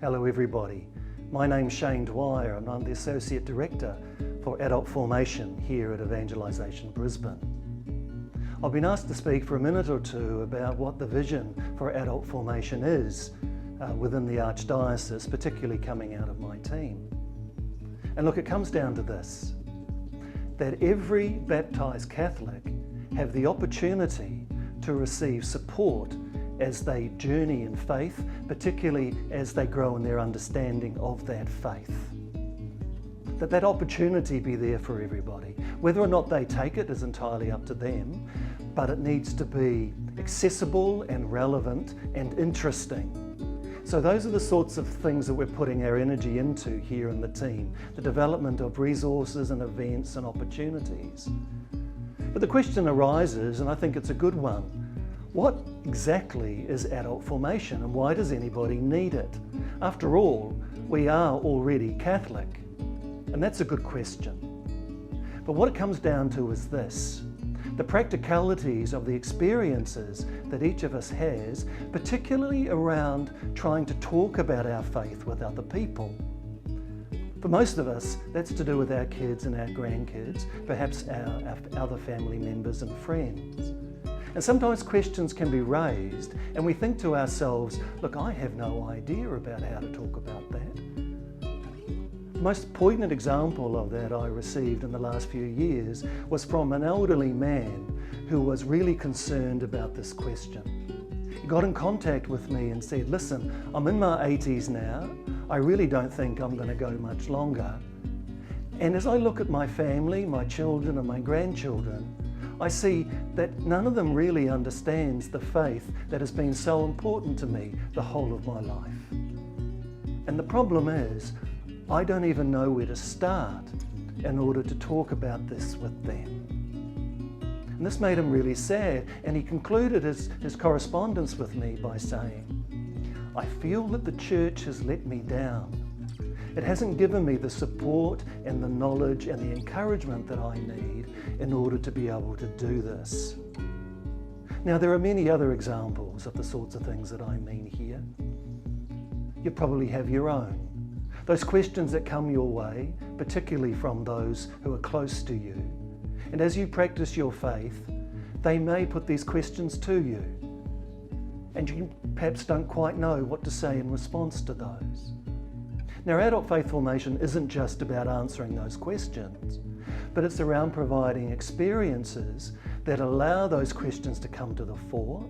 Hello everybody, my name's Shane Dwyer and I'm the Associate Director for Adult Formation here at Evangelisation Brisbane. I've been asked to speak for a minute or two about what the vision for adult formation is within the Archdiocese, particularly coming out of my team. And look, it comes down to this, that every baptised Catholic have the opportunity to receive support as they journey in faith, particularly as they grow in their understanding of that faith. That opportunity be there for everybody. Whether or not they take it is entirely up to them, but it needs to be accessible and relevant and interesting. So those are the sorts of things that we're putting our energy into here in the team, the development of resources and events and opportunities. But the question arises, and I think it's a good one, what exactly is adult formation and why does anybody need it? After all, we are already Catholic, and that's a good question. But what it comes down to is this, the practicalities of the experiences that each of us has, particularly around trying to talk about our faith with other people. For most of us, that's to do with our kids and our grandkids, perhaps our other family members and friends. And sometimes questions can be raised and we think to ourselves, look, I have no idea about how to talk about that. The most poignant example of that I received in the last few years was from an elderly man who was really concerned about this question. He got in contact with me and said, listen, I'm in my 80s now. I really don't think I'm going to go much longer. And as I look at my family, my children and my grandchildren, I see that none of them really understands the faith that has been so important to me the whole of my life. And the problem is, I don't even know where to start in order to talk about this with them. And this made him really sad, and he concluded his correspondence with me by saying, I feel that the church has let me down. It hasn't given me the support and the knowledge and the encouragement that I need in order to be able to do this. Now, there are many other examples of the sorts of things that I mean here. You probably have your own. Those questions that come your way, particularly from those who are close to you. And as you practice your faith, they may put these questions to you. And you perhaps don't quite know what to say in response to those. Now, adult faith formation isn't just about answering those questions, but it's around providing experiences that allow those questions to come to the fore,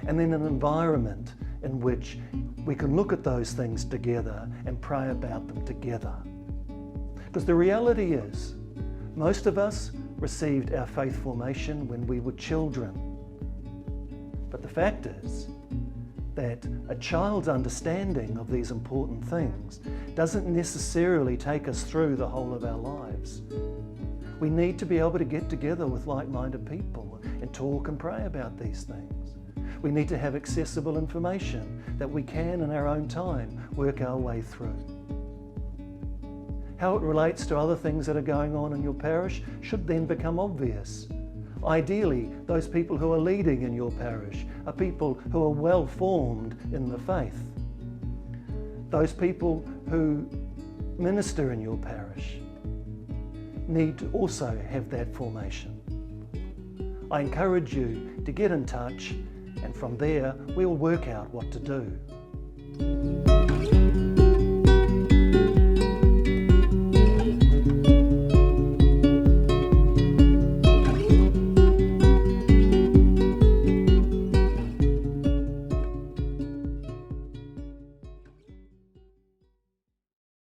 and then an environment in which we can look at those things together and pray about them together. Because the reality is, most of us received our faith formation when we were children. But the fact is, that a child's understanding of these important things doesn't necessarily take us through the whole of our lives. We need to be able to get together with like-minded people and talk and pray about these things. We need to have accessible information that we can in our own time work our way through. How it relates to other things that are going on in your parish should then become obvious. Ideally, those people who are leading in your parish are people who are well formed in the faith. Those people who minister in your parish need to also have that formation. I encourage you to get in touch, and from there we'll work out what to do.